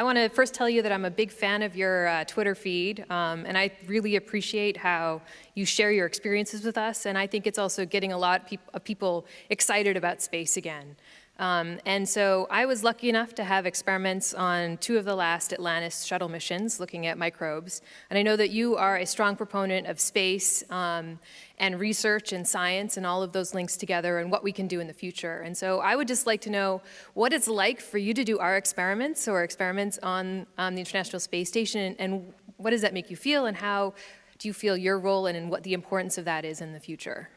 want to first tell you that I'm a big fan of your Twitter feed, and I really appreciate how you share your experiences with us, and I think it's also getting a lot of people excited about space again. And so I was lucky enough to have experiments on 2 of the last Atlantis shuttle missions looking at microbes. And I know that you are a strong proponent of space and research and science and all of those links together and what we can do in the future. And so I would just like to know what it's like for you to do our experiments or experiments on the International Space Station, and what does that make you feel, and how do you feel your role and what the importance of that is in the future?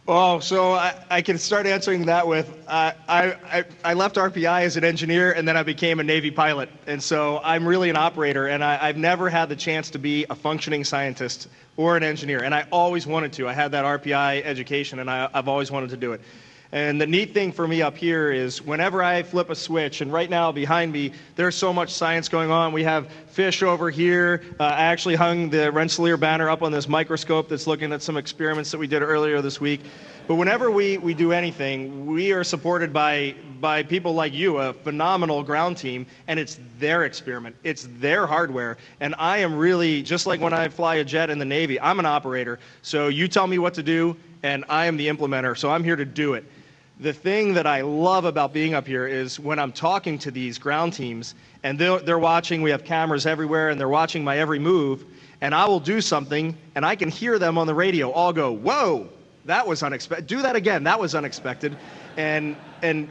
Oh, so I can start answering that with, I left RPI as an engineer, and then I became a Navy pilot. And so I'm really an operator, and I've never had the chance to be a functioning scientist or an engineer, and I always wanted to. I had that RPI education, and I've always wanted to do it. And the neat thing for me up here is whenever I flip a switch, and right now behind me, there's so much science going on. We have fish over here. I actually hung the Rensselaer banner up on this microscope that's looking at some experiments that we did earlier this week. But whenever we do anything, we are supported by people like you, a phenomenal ground team, and it's their experiment. It's their hardware. And I am really, just like when I fly a jet in the Navy, I'm an operator. So you tell me what to do, and I am the implementer. So I'm here to do it. The thing that I love about being up here is when I'm talking to these ground teams, and they're watching, we have cameras everywhere, and they're watching my every move, and I will do something, and I can hear them on the radio all go, whoa, that was unexpected. Do that again, that was unexpected. And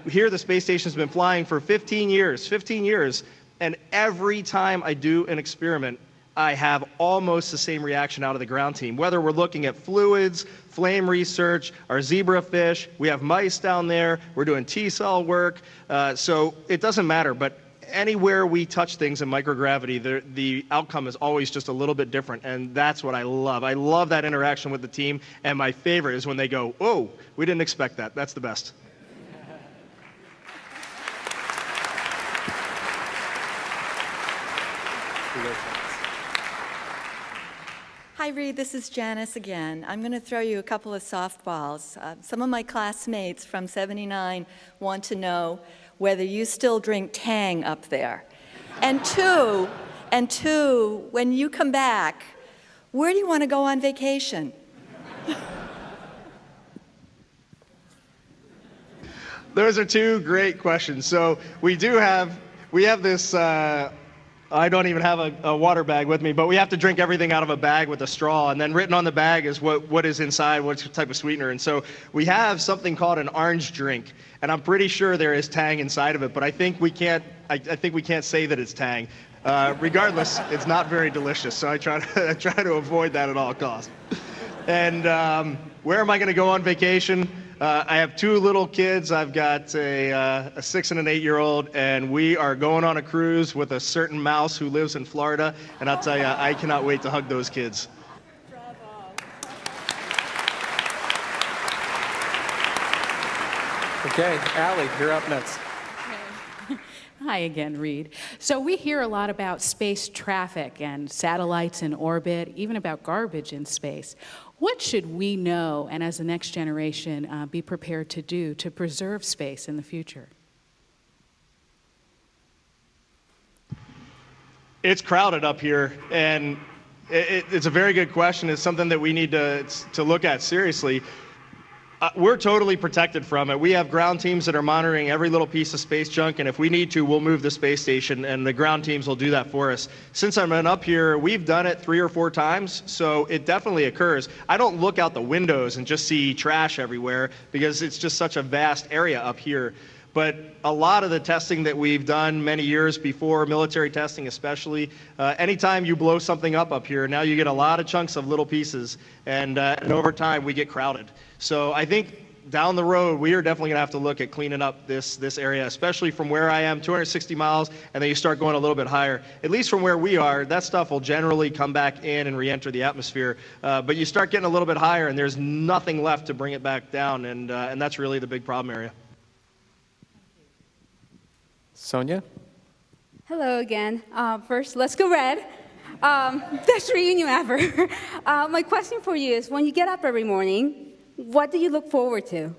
here the space station's been flying for 15 years, and every time I do an experiment, I have almost the same reaction out of the ground team. Whether we're looking at fluids, flame research, our zebrafish, we have mice down there, we're doing T-cell work, so it doesn't matter, but anywhere we touch things in microgravity, the outcome is always just a little bit different, and that's what I love. I love that interaction with the team, and my favorite is when they go, oh, we didn't expect that. That's the best. Hi, Reid. This is Janice again. I'm going to throw you a couple of softballs. Some of my classmates from 79 want to know whether you still drink Tang up there. And two, when you come back, where do you want to go on vacation? Those are two great questions. So we have this, I don't even have a water bag with me, but we have to drink everything out of a bag with a straw, and then written on the bag is what is inside, what type of sweetener. And so we have something called an orange drink, and I'm pretty sure there is Tang inside of it, but I think we can't say that it's Tang. Regardless, it's not very delicious, so I try to avoid that at all costs. And where am I going to go on vacation? I have two little kids. I've got a 6 and an 8-year-old, and we are going on a cruise with a certain mouse who lives in Florida, and I'll tell you, I cannot wait to hug those kids. Bravo. Okay, Allie, you're up next. Hi again, Reid. So we hear a lot about space traffic and satellites in orbit, even about garbage in space. What should we know, and as the next generation, be prepared to do to preserve space in the future? It's crowded up here, and it's a very good question. It's something that we need to look at seriously. We're totally protected from it. We have ground teams that are monitoring every little piece of space junk, and if we need to, we'll move the space station, and the ground teams will do that for us. Since I've been up here, we've done it 3 or 4 times, so it definitely occurs. I don't look out the windows and just see trash everywhere, because it's just such a vast area up here. But a lot of the testing that we've done many years before, military testing especially, anytime you blow something up here, now you get a lot of chunks of little pieces, and over time we get crowded. So I think down the road, we are definitely going to have to look at cleaning up this area, especially from where I am, 260 miles, and then you start going a little bit higher. At least from where we are, that stuff will generally come back in and re-enter the atmosphere. But you start getting a little bit higher, and there's nothing left to bring it back down, and that's really the big problem area. Sonia? Hello again. First, let's go red. Best reunion ever. My question for you is, when you get up every morning, what do you look forward to?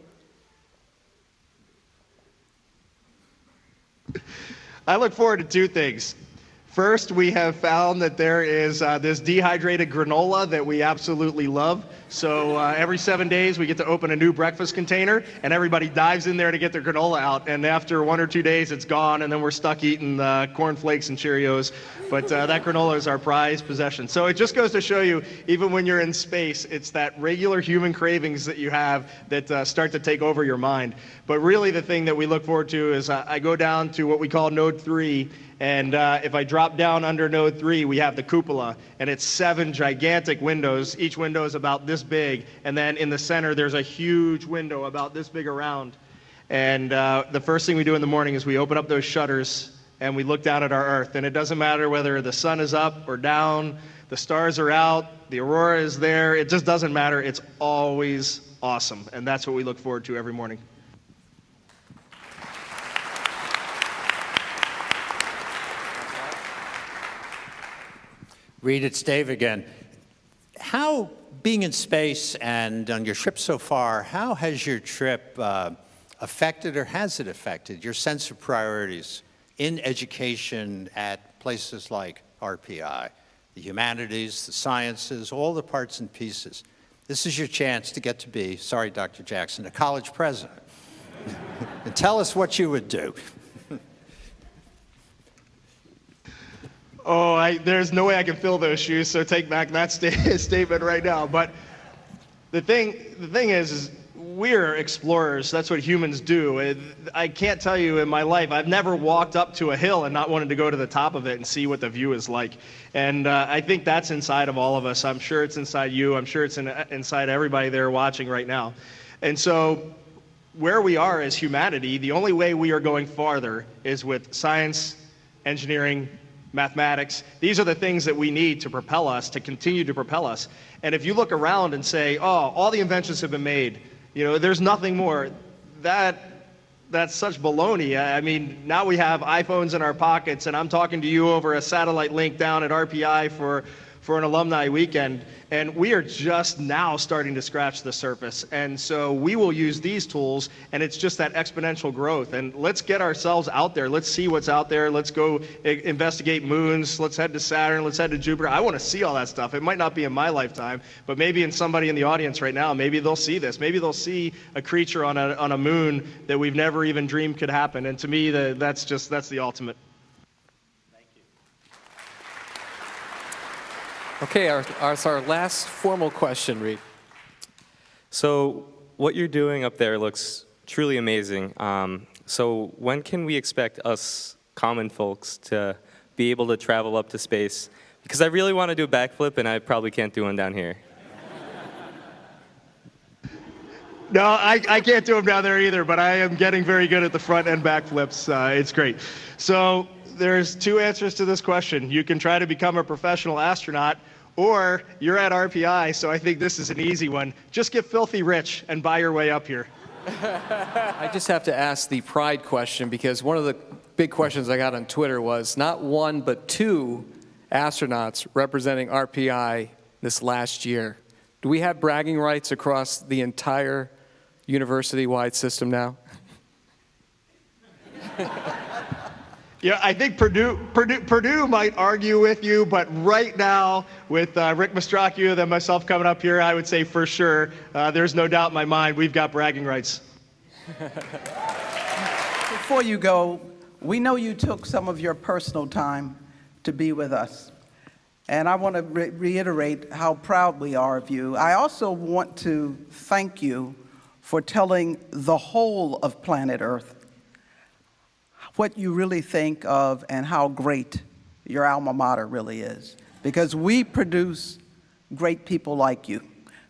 I look forward to 2 things. First, we have found that there is this dehydrated granola that we absolutely love. So every 7 days, we get to open a new breakfast container, and everybody dives in there to get their granola out. And after 1 or 2 days, it's gone, and then we're stuck eating corn flakes and Cheerios. But that granola is our prized possession. So it just goes to show you, even when you're in space, it's that regular human cravings that you have that start to take over your mind. But really, the thing that we look forward to is I go down to what we call Node 3. And if I drop down under Node 3, we have the cupola, and it's 7 gigantic windows. Each window is about this big, and then in the center, there's a huge window about this big around. And the first thing we do in the morning is we open up those shutters, and we look down at our Earth. And it doesn't matter whether the sun is up or down, the stars are out, the aurora is there. It just doesn't matter. It's always awesome, and that's what we look forward to every morning. Reid, it's Dave again. How, being in space and on your trip so far, how has your trip affected, or has it affected, your sense of priorities in education at places like RPI, the humanities, the sciences, all the parts and pieces? This is your chance to get to be, sorry, Dr. Jackson, a college president. And tell us what you would do. Oh, there's no way I can fill those shoes, so take back that statement right now. But the thing is we're explorers. That's what humans do. I can't tell you in my life, I've never walked up to a hill and not wanted to go to the top of it and see what the view is like. And I think that's inside of all of us. I'm sure it's inside you. I'm sure it's inside everybody there watching right now. And so where we are as humanity, the only way we are going farther is with science, engineering, mathematics. These are the things that we need to propel us, to continue to propel us. And if you look around and say, oh, all the inventions have been made, you know, there's nothing more, that's such baloney. I mean, now we have iPhones in our pockets, and I'm talking to you over a satellite link down at RPI for an alumni weekend, and we are just now starting to scratch the surface. And so we will use these tools, and it's just that exponential growth. And let's get ourselves out there. Let's see what's out there. Let's go investigate moons. Let's head to Saturn. Let's head to Jupiter. I want to see all that stuff. It might not be in my lifetime, but maybe in somebody in the audience right now, maybe they'll see this. Maybe they'll see a creature on a moon that we've never even dreamed could happen. And to me, that's the ultimate. Okay, our last formal question, Reid. So what you're doing up there looks truly amazing. So when can we expect us common folks to be able to travel up to space? Because I really want to do a backflip, and I probably can't do one down here. No, I can't do them down there either, but I am getting very good at the front end backflips. It's great. So there's 2 answers to this question. You can try to become a professional astronaut, or you're at RPI, so I think this is an easy one. Just get filthy rich and buy your way up here. I just have to ask the pride question, because one of the big questions I got on Twitter was not 1, but 2 astronauts representing RPI this last year. Do we have bragging rights across the entire university-wide system now? Yeah, I think Purdue might argue with you, but right now, with Rick Mastracchio and myself coming up here, I would say for sure, there's no doubt in my mind, we've got bragging rights. Before you go, we know you took some of your personal time to be with us. And I want to reiterate how proud we are of you. I also want to thank you for telling the whole of planet Earth what you really think of and how great your alma mater really is. Because we produce great people like you.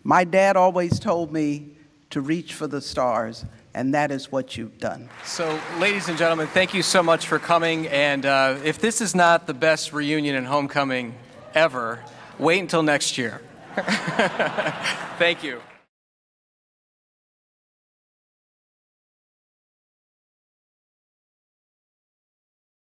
My dad always told me to reach for the stars, and that is what you've done. So, ladies and gentlemen, thank you so much for coming. And if this is not the best reunion and homecoming ever, wait until next year. Thank you.